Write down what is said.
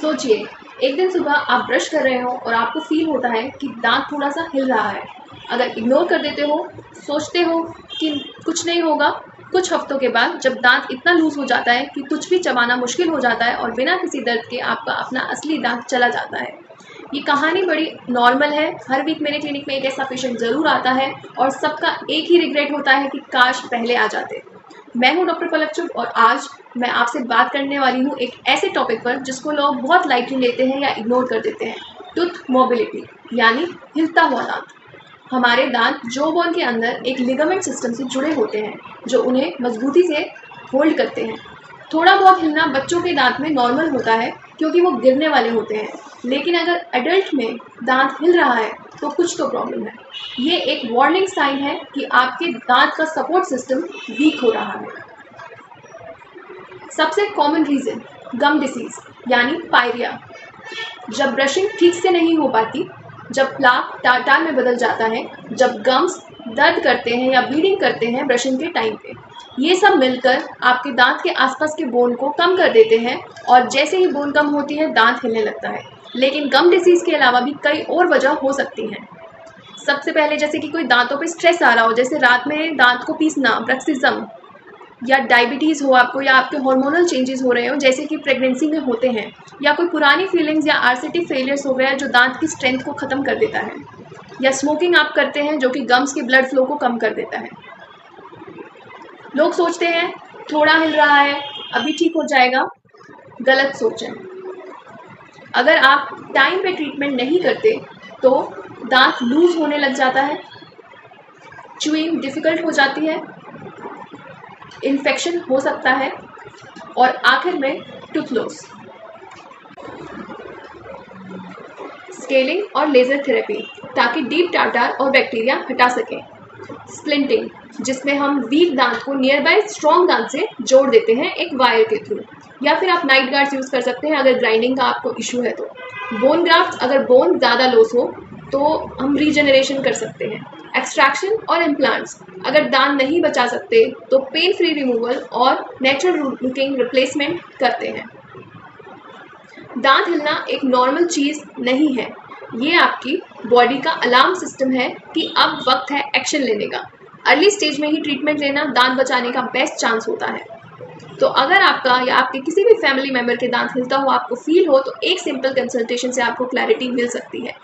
सोचिए, एक दिन सुबह आप ब्रश कर रहे हो और आपको फील होता है कि दांत थोड़ा सा हिल रहा है। अगर इग्नोर कर देते हो, सोचते हो कि कुछ नहीं होगा, कुछ हफ्तों के बाद जब दांत इतना लूज हो जाता है कि कुछ भी चबाना मुश्किल हो जाता है और बिना किसी दर्द के आपका अपना असली दांत चला जाता है। ये कहानी बड़ी नॉर्मल है। हर वीक मेरे क्लिनिक में एक ऐसा पेशेंट ज़रूर आता है और सबका एक ही रिग्रेट होता है कि काश पहले आ जाते। मैं हूं डॉक्टर पलक चुग और आज मैं आपसे बात करने वाली हूं एक ऐसे टॉपिक पर जिसको लोग बहुत लाइटली लेते हैं या इग्नोर कर देते हैं। टूथ मोबिलिटी यानी हिलता हुआ दांत। हमारे दांत जॉ बोन के अंदर एक लिगामेंट सिस्टम से जुड़े होते हैं जो उन्हें मजबूती से होल्ड करते हैं। थोड़ा बहुत हिलना बच्चों के दांत में नॉर्मल होता है क्योंकि वो गिरने वाले होते हैं, लेकिन अगर एडल्ट में दांत हिल रहा है तो कुछ तो प्रॉब्लम है। ये एक वार्निंग साइन है कि आपके दांत का सपोर्ट सिस्टम वीक हो रहा है। सबसे कॉमन रीजन गम डिसीज यानी पायरिया। जब ब्रशिंग ठीक से नहीं हो पाती, जब प्लाक टार्टार में बदल जाता है, जब गम्स दर्द करते हैं या ब्लीडिंग करते हैं ब्रशिंग के टाइम पे, ये सब मिलकर आपके दांत के आसपास के बोन को कम कर देते हैं और जैसे ही बोन कम होती है दांत हिलने लगता है। लेकिन गम डिसीज के अलावा भी कई और वजह हो सकती हैं। सबसे पहले जैसे कि कोई दांतों पे स्ट्रेस आ रहा हो, जैसे रात में दांत को पीसना, ब्रक्सिज्म, या डायबिटीज़ हो आपको, या आपके हार्मोनल चेंजेस हो रहे हो जैसे कि प्रेगनेंसी में होते हैं, या कोई पुरानी फीलिंग्स या आरसीटी फेलियर्स हो गया जो दांत की स्ट्रेंथ को ख़त्म कर देता है, या स्मोकिंग आप करते हैं जो कि गम्स के ब्लड फ्लो को कम कर देता है। लोग सोचते हैं थोड़ा हिल रहा है अभी ठीक हो जाएगा। गलत सोच है। अगर आप टाइम पे ट्रीटमेंट नहीं करते तो दांत लूज होने लग जाता है, च्यूइंग डिफ़िकल्ट हो जाती है, इन्फेक्शन हो सकता है और आखिर में टूथ लॉस। स्केलिंग और लेज़र थेरेपी ताकि डीप टार्टार और बैक्टीरिया हटा सकें। स्प्लिंटिंग जिसमें हम वीक दांत को नियर बाय स्ट्रॉन्ग दांत से जोड़ देते हैं एक वायर के थ्रू, या फिर आप नाइट गार्ड्स यूज़ कर सकते हैं अगर ग्राइंडिंग का आपको इशू है तो। बोन ग्राफ्ट अगर बोन ज़्यादा लॉस हो तो हम रीजनरेशन कर सकते हैं। एक्सट्रैक्शन और इम्प्लांट्स अगर दांत नहीं बचा सकते तो पेन फ्री रिमूवल और नेचुरल लुकिंग रिप्लेसमेंट करते हैं। दांत हिलना एक नॉर्मल चीज़ नहीं है, ये आपकी बॉडी का अलार्म सिस्टम है कि अब वक्त है एक्शन लेने का। अर्ली स्टेज में ही ट्रीटमेंट लेना दांत बचाने का बेस्ट चांस होता है। तो अगर आपका या आपके किसी भी फैमिली मेम्बर के दांत हिलता हुआ आपको फील हो तो एक सिंपल कंसल्टेशन से आपको क्लैरिटी मिल सकती है।